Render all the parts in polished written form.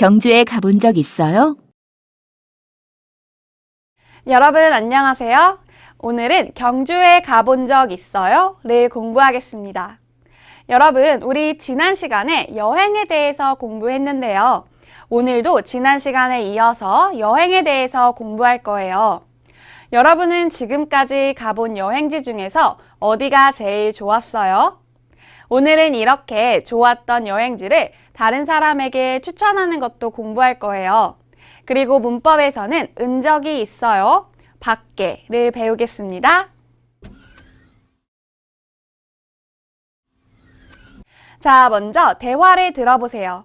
경주에 가본 적 있어요? 여러분 안녕하세요. 오늘은 경주에 가본 적 있어요? 를 공부하겠습니다. 여러분, 우리 지난 시간에 여행에 대해서 공부했는데요. 오늘도 지난 시간에 이어서 여행에 대해서 공부할 거예요. 여러분은 지금까지 가본 여행지 중에서 어디가 제일 좋았어요? 오늘은 이렇게 좋았던 여행지를 다른 사람에게 추천하는 것도 공부할 거예요. 그리고 문법에서는 은적이 있어요, 밖에를 배우겠습니다. 자, 먼저 대화를 들어보세요.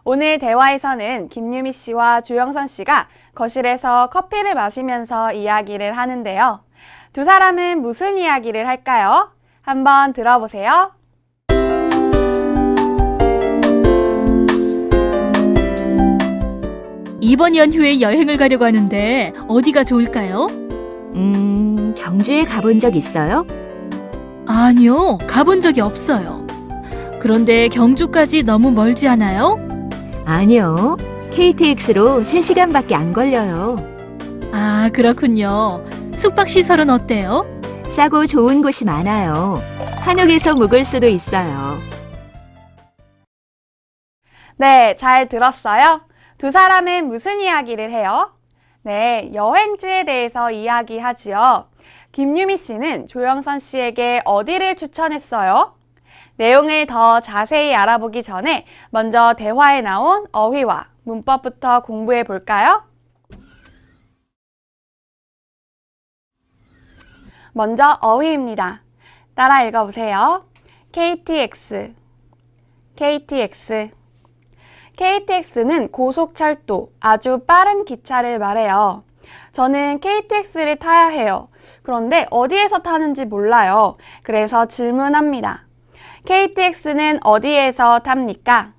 오늘 대화에서는 김유미 씨와 조영선 씨가 거실에서 커피를 마시면서 이야기를 하는데요. 두 사람은 무슨 이야기를 할까요? 한번 들어보세요. 이번 연휴에 여행을 가려고 하는데 어디가 좋을까요? 경주에 가본 적 있어요? 아니요, 가본 적이 없어요. 그런데 경주까지 너무 멀지 않아요? 아니요. KTX로 3시간밖에 안 걸려요. 아, 그렇군요. 숙박시설은 어때요? 싸고 좋은 곳이 많아요. 한옥에서 묵을 수도 있어요. 네, 잘 들었어요? 두 사람은 무슨 이야기를 해요? 네, 여행지에 대해서 이야기하지요. 김유미 씨는 조영선 씨에게 어디를 추천했어요? 내용을 더 자세히 알아보기 전에 먼저 대화에 나온 어휘와 문법부터 공부해 볼까요? 먼저 어휘입니다. 따라 읽어보세요. KTX, KTX. KTX는 고속철도, 아주 빠른 기차를 말해요. 저는 KTX를 타야 해요. 그런데 어디에서 타는지 몰라요. 그래서 질문합니다. KTX는 어디에서 탑니까?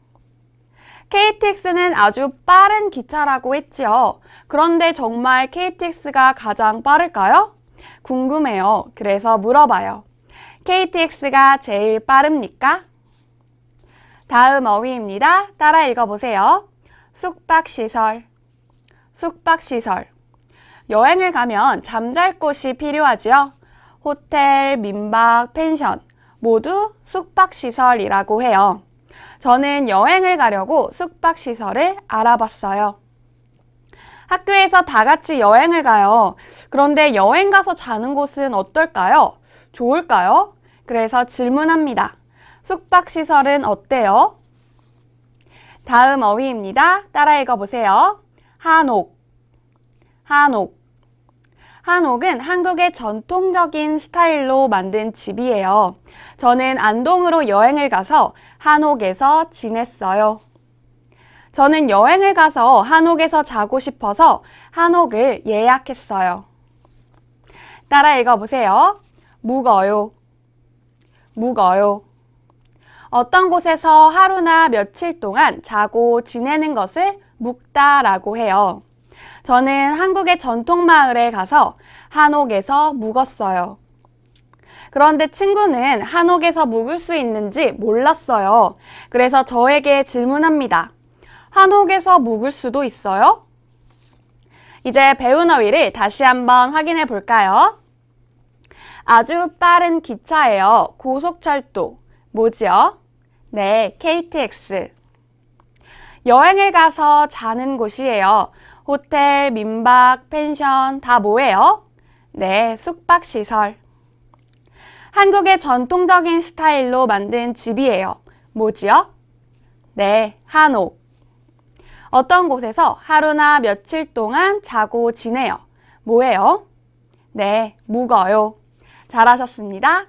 KTX는 아주 빠른 기차라고 했지요. 그런데 정말 KTX가 가장 빠를까요? 궁금해요. 그래서 물어봐요. KTX가 제일 빠릅니까? 다음 어휘입니다. 따라 읽어보세요. 숙박시설, 숙박시설. 여행을 가면 잠잘 곳이 필요하지요. 호텔, 민박, 펜션 모두 숙박시설이라고 해요. 저는 여행을 가려고 숙박시설을 알아봤어요. 학교에서 다 같이 여행을 가요. 그런데 여행 가서 자는 곳은 어떨까요? 좋을까요? 그래서 질문합니다. 숙박시설은 어때요? 다음 어휘입니다. 따라 읽어보세요. 한옥, 한옥. 한옥은 한국의 전통적인 스타일로 만든 집이에요. 저는 안동으로 여행을 가서 한옥에서 지냈어요. 저는 여행을 가서 한옥에서 자고 싶어서 한옥을 예약했어요. 따라 읽어보세요. 묵어요, 묵어요. 어떤 곳에서 하루나 며칠 동안 자고 지내는 것을 묵다라고 해요. 저는 한국의 전통마을에 가서 한옥에서 묵었어요. 그런데 친구는 한옥에서 묵을 수 있는지 몰랐어요. 그래서 저에게 질문합니다. 한옥에서 묵을 수도 있어요? 이제 배운 어휘를 다시 한번 확인해 볼까요? 아주 빠른 기차예요. 고속철도. 뭐지요? 네, KTX. 여행을 가서 자는 곳이에요. 호텔, 민박, 펜션 다 뭐예요? 네, 숙박시설. 한국의 전통적인 스타일로 만든 집이에요. 뭐지요? 네, 한옥. 어떤 곳에서 하루나 며칠 동안 자고 지내요. 뭐예요? 네, 묵어요. 잘하셨습니다.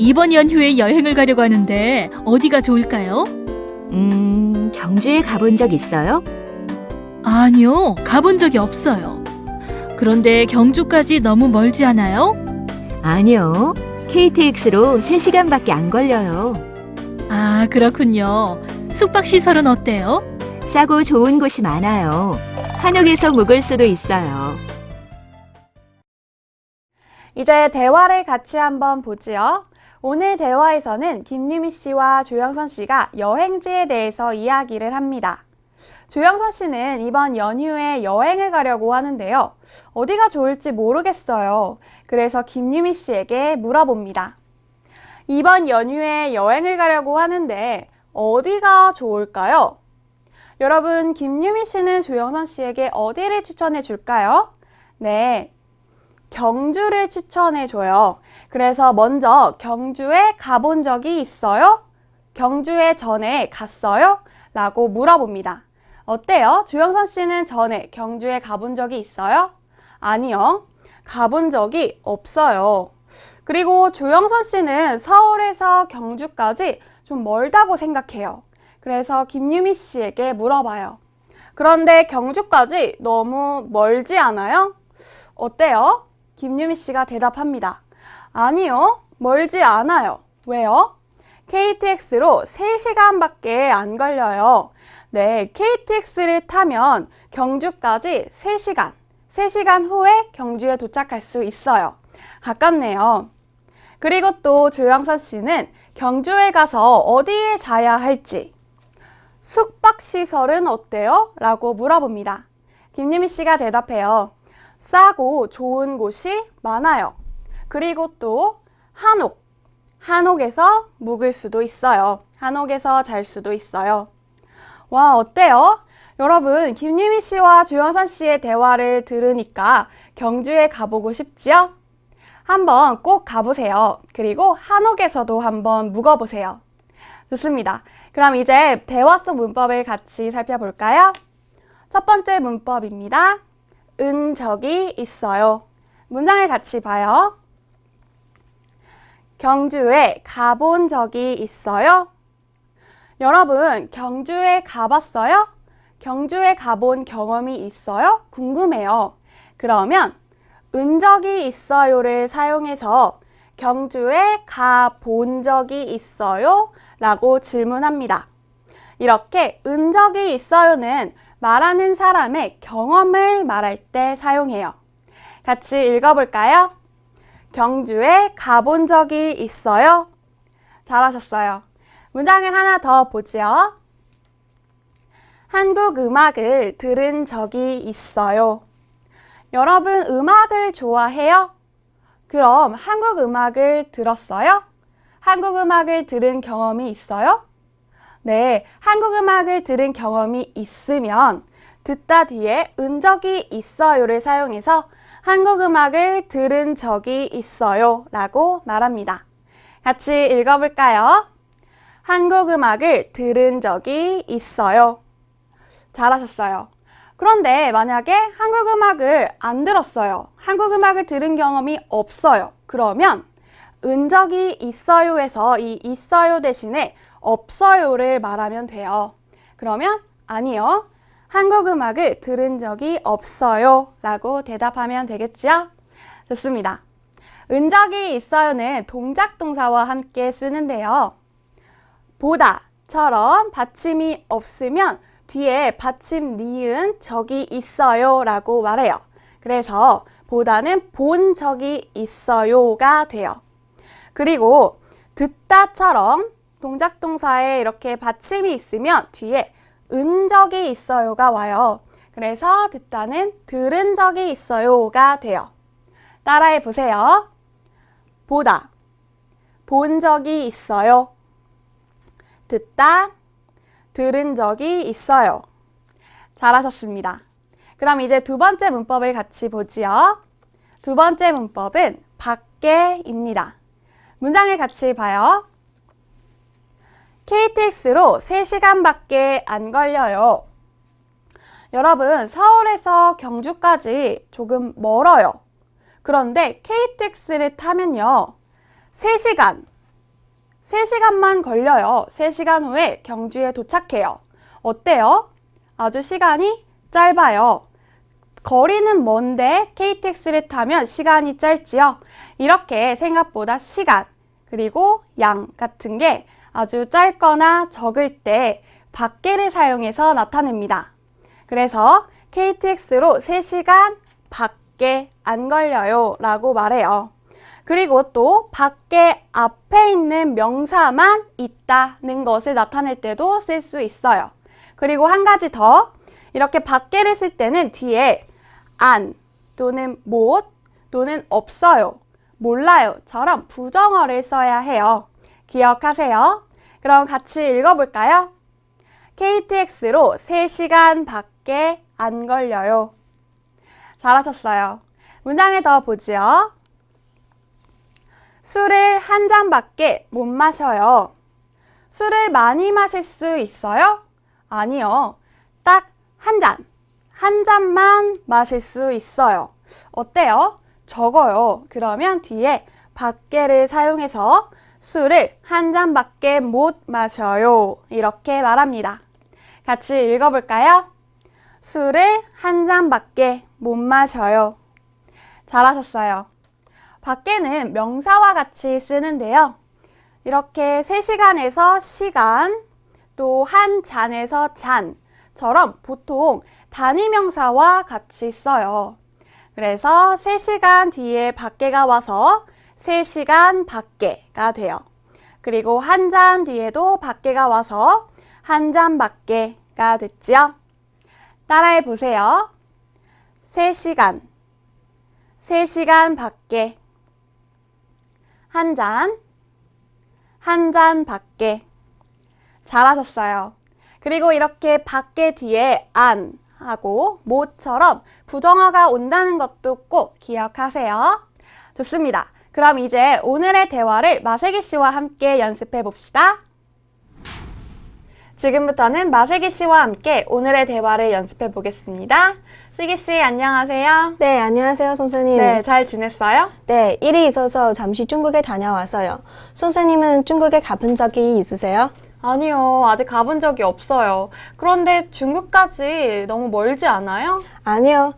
이번 연휴에 여행을 가려고 하는데 어디가 좋을까요? 경주에 가본 적 있어요? 아니요, 가본 적이 없어요. 그런데 경주까지 너무 멀지 않아요? 아니요. KTX로 3시간밖에 안 걸려요. 아, 그렇군요. 숙박시설은 어때요? 싸고 좋은 곳이 많아요. 한옥에서 묵을 수도 있어요. 이제 대화를 같이 한번 보지요. 오늘 대화에서는 김유미 씨와 조영선 씨가 여행지에 대해서 이야기를 합니다. 조영선 씨는 이번 연휴에 여행을 가려고 하는데요. 어디가 좋을지 모르겠어요. 그래서 김유미 씨에게 물어봅니다. 이번 연휴에 여행을 가려고 하는데 어디가 좋을까요? 여러분, 김유미 씨는 조영선 씨에게 어디를 추천해 줄까요? 네, 경주를 추천해 줘요. 그래서 먼저 경주에 가본 적이 있어요? 경주에 전에 갔어요? 라고 물어봅니다. 어때요? 조영선 씨는 전에 경주에 가본 적이 있어요? 아니요, 가본 적이 없어요. 그리고 조영선 씨는 서울에서 경주까지 좀 멀다고 생각해요. 그래서 김유미 씨에게 물어봐요. 그런데 경주까지 너무 멀지 않아요? 어때요? 김유미 씨가 대답합니다. 아니요, 멀지 않아요. 왜요? KTX로 3시간밖에 안 걸려요. 네, KTX를 타면 경주까지 3시간, 3시간 후에 경주에 도착할 수 있어요. 가깝네요. 그리고 또 조영선 씨는 경주에 가서 어디에 자야 할지, 숙박시설은 어때요? 라고 물어봅니다. 김유미 씨가 대답해요. 싸고 좋은 곳이 많아요. 그리고 또 한옥에서 묵을 수도 있어요. 한옥에서 잘 수도 있어요. 와, 어때요? 여러분, 김유미 씨와 조영선 씨의 대화를 들으니까 경주에 가보고 싶지요? 한번 꼭 가보세요. 그리고 한옥에서도 한번 묵어보세요. 좋습니다. 그럼 이제 대화 속 문법을 같이 살펴볼까요? 첫 번째 문법입니다. 은 적이 있어요. 문장을 같이 봐요. 경주에 가본 적이 있어요? 여러분, 경주에 가봤어요? 경주에 가본 경험이 있어요? 궁금해요. 그러면 은 적이 있어요를 사용해서 경주에 가본 적이 있어요? 라고 질문합니다. 이렇게 은 적이 있어요는 말하는 사람의 경험을 말할 때 사용해요. 같이 읽어볼까요? 경주에 가본 적이 있어요? 잘하셨어요. 문장을 하나 더 보죠. 한국 음악을 들은 적이 있어요. 여러분, 음악을 좋아해요? 그럼 한국 음악을 들었어요? 한국 음악을 들은 경험이 있어요? 네, 한국 음악을 들은 경험이 있으면 듣다 뒤에 은 적이 있어요를 사용해서 한국 음악을 들은 적이 있어요 라고 말합니다. 같이 읽어볼까요? 한국 음악을 들은 적이 있어요. 잘하셨어요. 그런데 만약에 한국 음악을 안 들었어요. 한국 음악을 들은 경험이 없어요. 그러면 은 적이 있어요에서 이 있어요 대신에 없어요를 말하면 돼요. 그러면 아니요, 한국 음악을 들은 적이 없어요 라고 대답하면 되겠죠? 좋습니다. 은 적이 있어요는 동작 동사와 함께 쓰는데요. 보다처럼 받침이 없으면 뒤에 받침 니은 적이 있어요 라고 말해요. 그래서 보다는 본 적이 있어요가 돼요. 그리고 듣다처럼 동작 동사에 이렇게 받침이 있으면 뒤에 은 적이 있어요가 와요. 그래서 듣다는 들은 적이 있어요가 돼요. 따라해 보세요. 보다, 본 적이 있어요. 듣다, 들은 적이 있어요. 잘하셨습니다. 그럼 이제 두 번째 문법을 같이 보지요. 두 번째 문법은 밖에입니다. 문장을 같이 봐요. KTX로 3시간밖에 안 걸려요. 여러분, 서울에서 경주까지 조금 멀어요. 그런데 KTX를 타면요, 3시간만 걸려요. 3시간 후에 경주에 도착해요. 어때요? 아주 시간이 짧아요. 거리는 먼데 KTX를 타면 시간이 짧지요. 이렇게 생각보다 시간, 그리고 양 같은 게 아주 짧거나 적을 때 밖에를 사용해서 나타냅니다. 그래서 KTX로 3시간 밖에 안 걸려요 라고 말해요. 그리고 또 밖에 앞에 있는 명사만 있다는 것을 나타낼 때도 쓸 수 있어요. 그리고 한 가지 더, 이렇게 밖에를 쓸 때는 뒤에 안 또는 못 또는 없어요, 몰라요처럼 부정어를 써야 해요. 기억하세요. 그럼 같이 읽어볼까요? KTX로 3시간 밖에 안 걸려요. 잘하셨어요. 문장을 더 보지요. 술을 한 잔밖에 못 마셔요. 술을 많이 마실 수 있어요? 아니요. 딱 한 잔만 마실 수 있어요. 어때요? 적어요. 그러면 뒤에 밖에를 사용해서 술을 한 잔밖에 못 마셔요. 이렇게 말합니다. 같이 읽어볼까요? 술을 한 잔밖에 못 마셔요. 잘하셨어요. 밖에는 명사와 같이 쓰는데요. 이렇게 3시간에서 시간, 또 한 잔에서 잔처럼 보통 단위명사와 같이 써요. 그래서 3시간 뒤에 밖에가 와서 3시간 밖에가 돼요. 그리고 한 잔 뒤에도 밖에가 와서 한 잔 밖에가 됐지요. 따라해 보세요. 3시간 밖에 한 잔 밖에. 잘하셨어요. 그리고 이렇게 밖에 뒤에 안 하고 못처럼 부정어가 온다는 것도 꼭 기억하세요. 좋습니다. 그럼 이제 오늘의 대화를 마슬기 씨와 함께 연습해 봅시다. 지금부터는 마슬기 씨와 함께 오늘의 대화를 연습해 보겠습니다. 슬기 씨, 안녕하세요. 네, 안녕하세요, 선생님. 네, 잘 지냈어요? 네, 일이 있어서 잠시 중국에 다녀왔어요. 선생님은 중국에 가본 적이 있으세요? 아니요, 아직 가본 적이 없어요. 그런데 중국까지 너무 멀지 않아요? 아니요.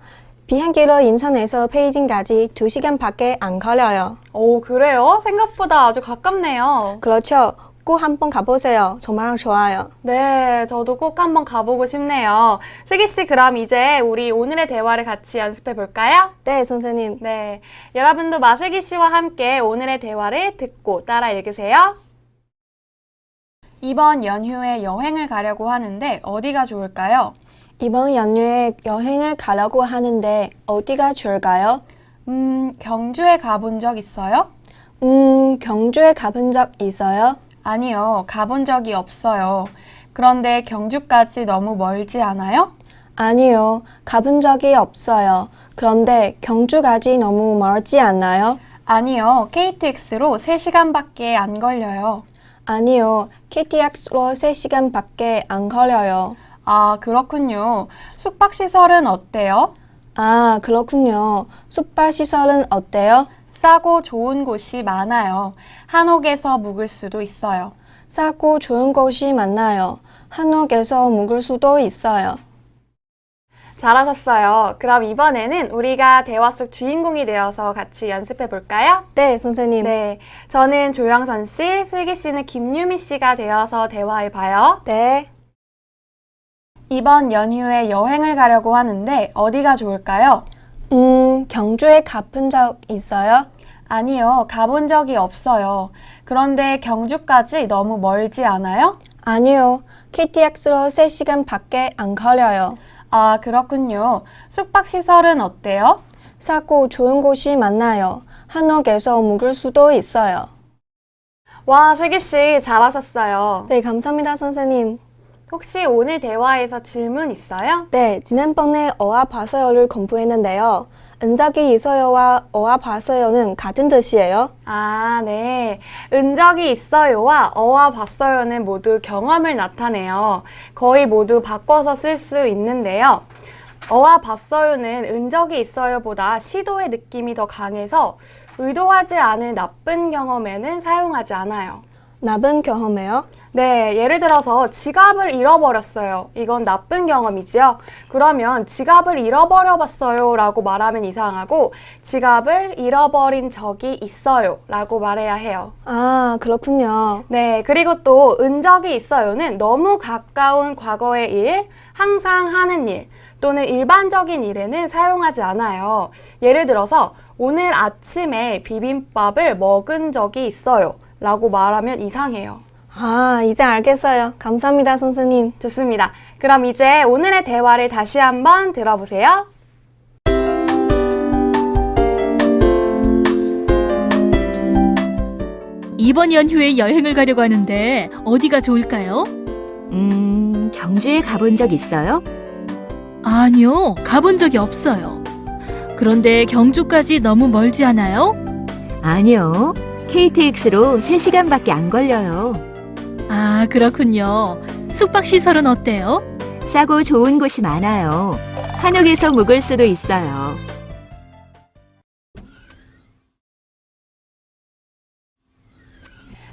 비행기로 인천에서 베이징까지 2시간밖에 안 걸려요. 오, 그래요? 생각보다 아주 가깝네요. 그렇죠. 꼭 한번 가보세요. 정말 좋아요. 네, 저도 꼭 한번 가보고 싶네요. 슬기 씨, 그럼 이제 우리 오늘의 대화를 같이 연습해 볼까요? 네, 선생님. 네, 여러분도 마슬기 씨와 함께 오늘의 대화를 듣고 따라 읽으세요. 이번 연휴에 여행을 가려고 하는데 어디가 좋을까요? 이번 연휴에 여행을 가려고 하는데 어디가 좋을까요? 경주에 가본 적 있어요? 경주에 가본 적 있어요? 아니요, 가본 적이 없어요. 그런데 경주까지 너무 멀지 않아요? 아니요. 가본 적이 없어요. 그런데 경주까지 너무 멀지 않나요? 아니요, KTX로 3시간밖에 안 걸려요. 아니요. KTX로 3시간밖에 안 걸려요. 아, 그렇군요. 숙박시설은 어때요? 아, 그렇군요. 숙박시설은 어때요? 싸고 좋은 곳이 많아요. 한옥에서 묵을 수도 있어요. 싸고 좋은 곳이 많아요. 한옥에서 묵을 수도 있어요. 잘하셨어요. 그럼 이번에는 우리가 대화 속 주인공이 되어서 같이 연습해 볼까요? 네, 선생님. 네, 저는 조영선 씨, 슬기 씨는 김유미 씨가 되어서 대화해 봐요. 네. 이번 연휴에 여행을 가려고 하는데 어디가 좋을까요? 경주에 가본 적 있어요? 아니요, 가본 적이 없어요. 그런데 경주까지 너무 멀지 않아요? 아니요. KTX로 3시간밖에 안 걸려요. 아, 그렇군요. 숙박시설은 어때요? 싸고 좋은 곳이 많아요. 한옥에서 묵을 수도 있어요. 와, 슬기 씨 잘하셨어요. 네, 감사합니다, 선생님. 혹시 오늘 대화에서 질문 있어요? 네, 지난번에 어와 봤어요를 공부했는데요. 은적이 있어요와 어와 봤어요는 같은 뜻이에요? 아, 네. 은적이 있어요와 어와 봤어요는 모두 경험을 나타내요. 거의 모두 바꿔서 쓸 수 있는데요. 어와 봤어요는 은적이 있어요보다 시도의 느낌이 더 강해서 의도하지 않은 나쁜 경험에는 사용하지 않아요. 나쁜 경험이요? 네, 예를 들어서 지갑을 잃어버렸어요. 이건 나쁜 경험이지요. 그러면 지갑을 잃어버려 봤어요 라고 말하면 이상하고 지갑을 잃어버린 적이 있어요 라고 말해야 해요. 아, 그렇군요. 네, 그리고 또 은 적이 있어요는 너무 가까운 과거의 일, 항상 하는 일, 또는 일반적인 일에는 사용하지 않아요. 예를 들어서 오늘 아침에 비빔밥을 먹은 적이 있어요 라고 말하면 이상해요. 아, 이제 알겠어요. 감사합니다, 선생님. 좋습니다. 그럼 이제 오늘의 대화를 다시 한번 들어보세요. 이번 연휴에 여행을 가려고 하는데 어디가 좋을까요? 경주에 가본 적 있어요? 아니요, 가본 적이 없어요. 그런데 경주까지 너무 멀지 않아요? 아니요. KTX로 3시간밖에 안 걸려요. 아, 그렇군요. 숙박시설은 어때요? 싸고 좋은 곳이 많아요. 한옥에서 묵을 수도 있어요.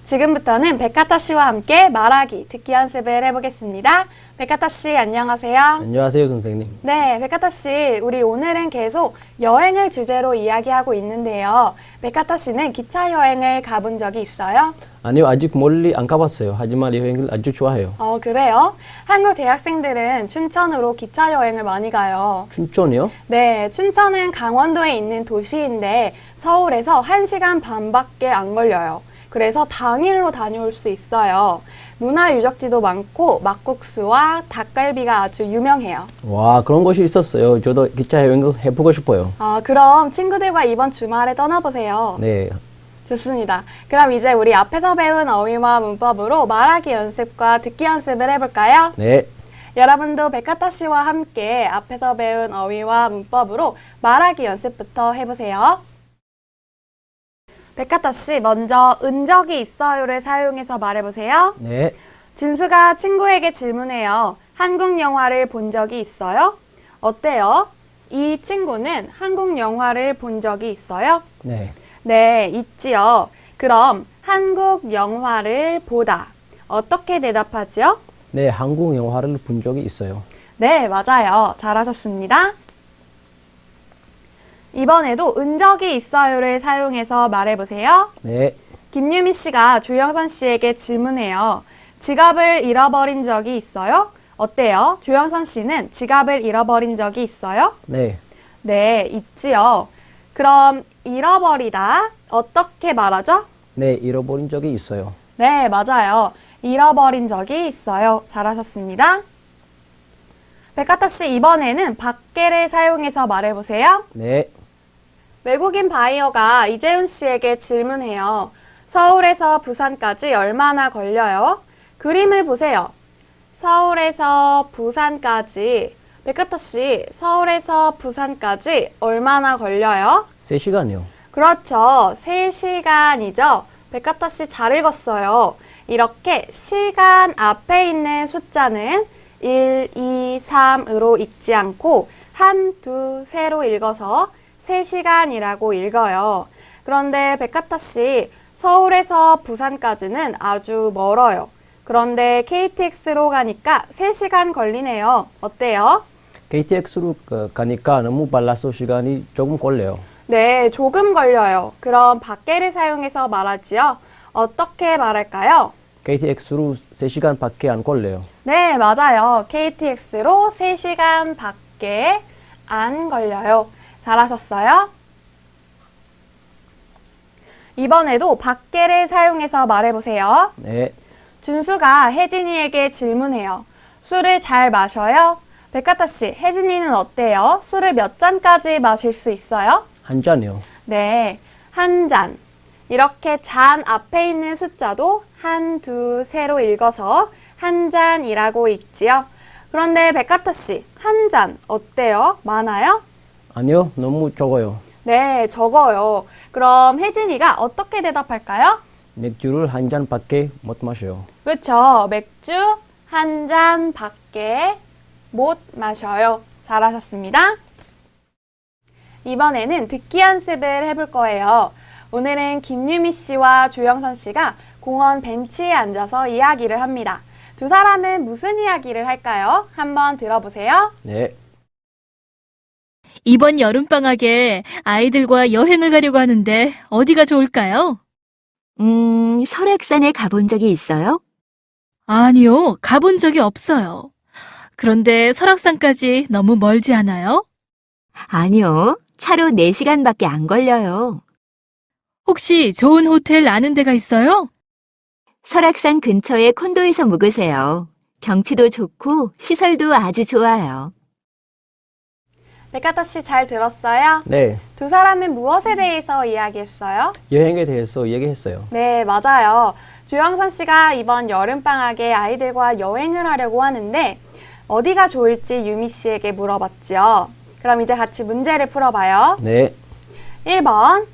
지금부터는 백가타 씨와 함께 말하기, 듣기 연습을 해보겠습니다. 백가타 씨, 안녕하세요. 안녕하세요, 선생님. 네, 백가타 씨, 우리 오늘은 계속 여행을 주제로 이야기하고 있는데요. 백가타 씨는 기차 여행을 가본 적이 있어요? 아니요, 아직 멀리 안 가봤어요. 하지만 여행을 아주 좋아해요. 그래요? 한국 대학생들은 춘천으로 기차 여행을 많이 가요. 춘천이요? 네, 춘천은 강원도에 있는 도시인데 서울에서 1시간 반밖에 안 걸려요. 그래서 당일로 다녀올 수 있어요. 문화유적지도 많고 막국수와 닭갈비가 아주 유명해요. 와, 그런 곳이 있었어요. 저도 기차 여행을 해보고 싶어요. 그럼 친구들과 이번 주말에 떠나보세요. 네, 좋습니다. 그럼 이제 우리 앞에서 배운 어휘와 문법으로 말하기 연습과 듣기 연습을 해볼까요? 네, 여러분도 백가타 씨와 함께 앞에서 배운 어휘와 문법으로 말하기 연습부터 해보세요. 백가타 씨, 먼저 은 적이 있어요를 사용해서 말해보세요. 네, 준수가 친구에게 질문해요. 한국 영화를 본 적이 있어요? 어때요? 이 친구는 한국 영화를 본 적이 있어요? 네. 네, 있지요. 그럼 한국 영화를 보다. 어떻게 대답하지요? 네, 한국 영화를 본 적이 있어요. 네, 맞아요. 잘하셨습니다. 이번에도 은 적이 있어요를 사용해서 말해보세요. 네, 김유미 씨가 조영선 씨에게 질문해요. 지갑을 잃어버린 적이 있어요? 어때요? 조영선 씨는 지갑을 잃어버린 적이 있어요? 네. 네, 있지요. 그럼 잃어버리다 어떻게 말하죠? 네, 잃어버린 적이 있어요. 네, 맞아요. 잃어버린 적이 있어요. 잘하셨습니다. 백가타 씨, 이번에는 밖에를 사용해서 말해보세요. 네, 외국인 바이어가 이재훈 씨에게 질문해요. 서울에서 부산까지 얼마나 걸려요? 그림을 보세요. 서울에서 부산까지, 백가타 씨, 서울에서 부산까지 얼마나 걸려요? 3시간이요. 그렇죠. 3시간이죠. 백가타 씨 잘 읽었어요. 이렇게 시간 앞에 있는 숫자는 1, 2, 3으로 읽지 않고 1, 2, 3로 읽어서 3시간이라고 읽어요. 그런데 백가타 씨, 서울에서 부산까지는 아주 멀어요. 그런데 KTX로 가니까 3시간 걸리네요. 어때요? KTX로 가니까 너무 빨라서 시간이 조금 걸려요. 네, 조금 걸려요. 그럼 밖에를 사용해서 말하지요. 어떻게 말할까요? KTX로 3시간밖에 안 걸려요. 네, 맞아요. KTX로 3시간 밖에 안 걸려요. 잘하셨어요? 이번에도 밖에를 사용해서 말해보세요. 네, 준수가 혜진이에게 질문해요. 술을 잘 마셔요? 백가타 씨, 혜진이는 어때요? 술을 몇 잔까지 마실 수 있어요? 한 잔이요. 네, 한 잔. 이렇게 잔 앞에 있는 숫자도 1, 2, 3로 읽어서 한 잔이라고 읽지요. 그런데 백가타 씨, 한 잔 어때요? 많아요? 아니요, 너무 적어요. 네, 적어요. 그럼 혜진이가 어떻게 대답할까요? 맥주를 한 잔밖에 못 마셔요. 그렇죠. 맥주 한 잔밖에 못 마셔요. 잘하셨습니다. 이번에는 듣기 연습을 해볼 거예요. 오늘은 김유미 씨와 조영선 씨가 공원 벤치에 앉아서 이야기를 합니다. 두 사람은 무슨 이야기를 할까요? 한번 들어보세요. 네. 이번 여름방학에 아이들과 여행을 가려고 하는데 어디가 좋을까요? 설악산에 가본 적이 있어요? 아니요, 가본 적이 없어요. 그런데 설악산까지 너무 멀지 않아요? 아니요. 차로 4시간밖에 안 걸려요. 혹시 좋은 호텔 아는 데가 있어요? 설악산 근처의 콘도에서 묵으세요. 경치도 좋고 시설도 아주 좋아요. 백가타 씨 잘 들었어요? 네. 두 사람은 무엇에 대해서 이야기했어요? 여행에 대해서 얘기했어요. 네, 맞아요. 조영선 씨가 이번 여름방학에 아이들과 여행을 하려고 하는데 어디가 좋을지 유미 씨에게 물어봤죠. 그럼 이제 같이 문제를 풀어봐요. 네. 1번,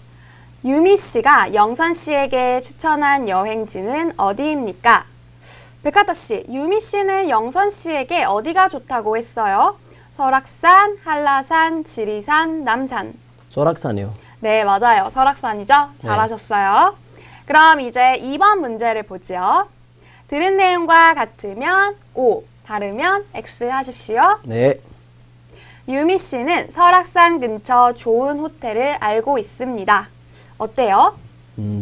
유미 씨가 영선 씨에게 추천한 여행지는 어디입니까? 백하타 씨, 유미 씨는 영선 씨에게 어디가 좋다고 했어요? 설악산, 한라산, 지리산, 남산. 설악산이요. 네, 맞아요. 설악산이죠? 잘하셨어요. 그럼 이제 2번 문제를 보죠. 들은 내용과 같으면 O, 다르면 X 하십시오. 네. 유미 씨는 설악산 근처 좋은 호텔을 알고 있습니다. 어때요?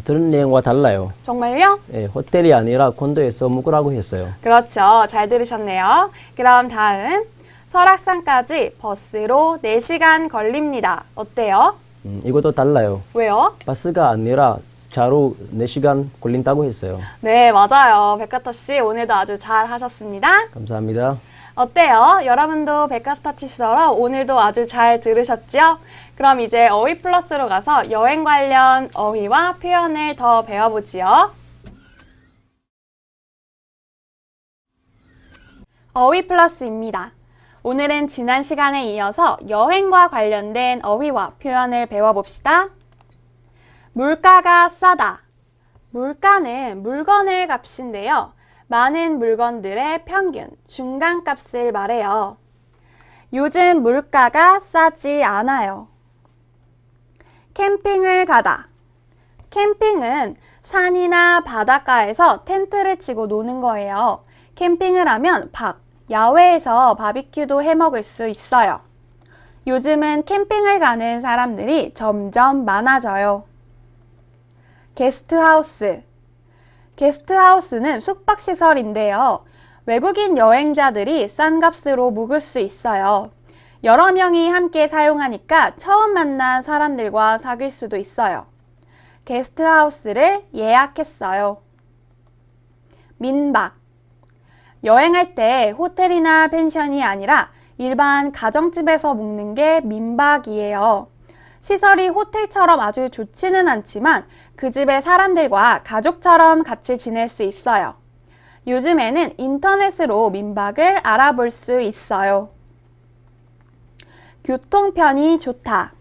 들은 내용과 달라요. 정말요? 예, 호텔이 아니라 콘도에서 묵으라고 했어요. 그렇죠. 잘 들으셨네요. 그럼 다음, 설악산까지 버스로 4시간 걸립니다. 어때요? 이것도 달라요. 왜요? 버스가 아니라 차로 4시간 걸린다고 했어요. 네, 맞아요. 백가타 씨 오늘도 아주 잘 하셨습니다. 감사합니다. 어때요? 여러분도 백가타 씨처럼 오늘도 아주 잘 들으셨죠? 그럼 이제 어휘 플러스로 가서 여행 관련 어휘와 표현을 더 배워보지요. 어휘 플러스입니다. 오늘은 지난 시간에 이어서 여행과 관련된 어휘와 표현을 배워봅시다. 물가가 싸다. 물가는 물건의 값인데요. 많은 물건들의 평균, 중간값을 말해요. 요즘 물가가 싸지 않아요. 캠핑을 가다. 캠핑은 산이나 바닷가에서 텐트를 치고 노는 거예요. 캠핑을 하면 야외에서 바비큐도 해 먹을 수 있어요. 요즘은 캠핑을 가는 사람들이 점점 많아져요. 게스트하우스. 게스트하우스는 숙박시설인데요. 외국인 여행자들이 싼 값으로 묵을 수 있어요. 여러 명이 함께 사용하니까 처음 만난 사람들과 사귈 수도 있어요. 게스트하우스를 예약했어요. 민박. 여행할 때 호텔이나 펜션이 아니라 일반 가정집에서 묵는 게 민박이에요. 시설이 호텔처럼 아주 좋지는 않지만 그 집의 사람들과 가족처럼 같이 지낼 수 있어요. 요즘에는 인터넷으로 민박을 알아볼 수 있어요. 교통편이 좋다.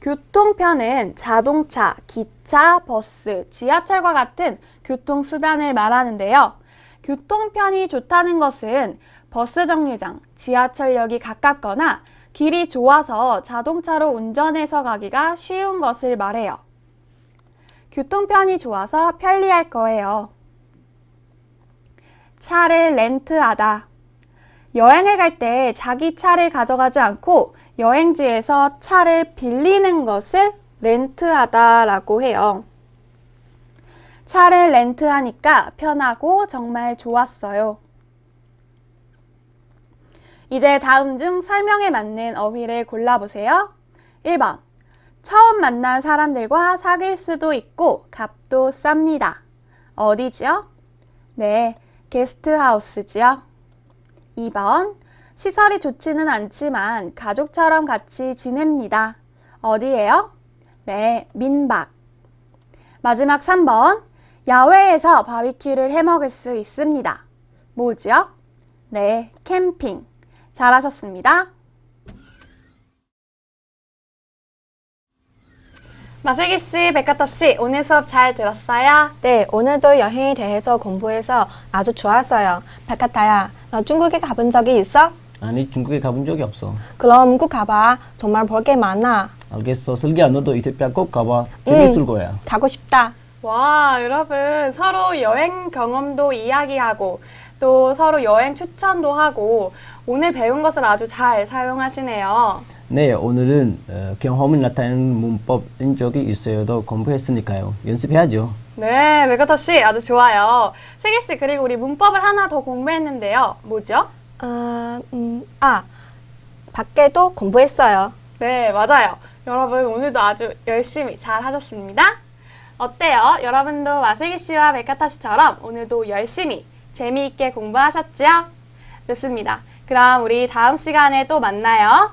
교통편은 자동차, 기차, 버스, 지하철과 같은 교통수단을 말하는데요. 교통편이 좋다는 것은 버스 정류장, 지하철역이 가깝거나 길이 좋아서 자동차로 운전해서 가기가 쉬운 것을 말해요. 교통편이 좋아서 편리할 거예요. 차를 렌트하다. 여행을 갈 때 자기 차를 가져가지 않고 여행지에서 차를 빌리는 것을 렌트하다라고 해요. 차를 렌트하니까 편하고 정말 좋았어요. 이제 다음 중 설명에 맞는 어휘를 골라보세요. 1번. 처음 만난 사람들과 사귈 수도 있고 값도 쌉니다. 어디지요? 네, 게스트하우스지요. 2번. 시설이 좋지는 않지만 가족처럼 같이 지냅니다. 어디예요? 네, 민박. 마지막 3번. 야외에서 바비큐를 해 먹을 수 있습니다. 뭐지요? 네, 캠핑. 잘하셨습니다. 마슬기 씨, 백가터 씨, 오늘 수업 잘 들었어요? 네, 오늘도 여행에 대해서 공부해서 아주 좋았어요. 백하타야, 너 중국에 가본 적이 있어? 아니, 중국에 가본 적이 없어. 그럼 꼭 가봐. 정말 볼 게 많아. 알겠어. 슬기야, 너도 이태피아 꼭 가봐. 재밌을 거야. 가고 싶다. 와, 여러분 서로 여행 경험도 이야기하고 또 서로 여행 추천도 하고 오늘 배운 것을 아주 잘 사용하시네요. 네, 오늘은 경험이 나타내는 문법인 적이 있어요도 공부했으니까요. 연습해야죠. 네, 메가타 씨 아주 좋아요. 슬기 씨 그리고 우리 문법을 하나 더 공부했는데요. 뭐죠? 밖에도 공부했어요. 네, 맞아요. 여러분 오늘도 아주 열심히 잘 하셨습니다. 어때요? 여러분도 마슬기 씨와 메카타 씨처럼 오늘도 열심히 재미있게 공부하셨죠? 좋습니다. 그럼 우리 다음 시간에 또 만나요.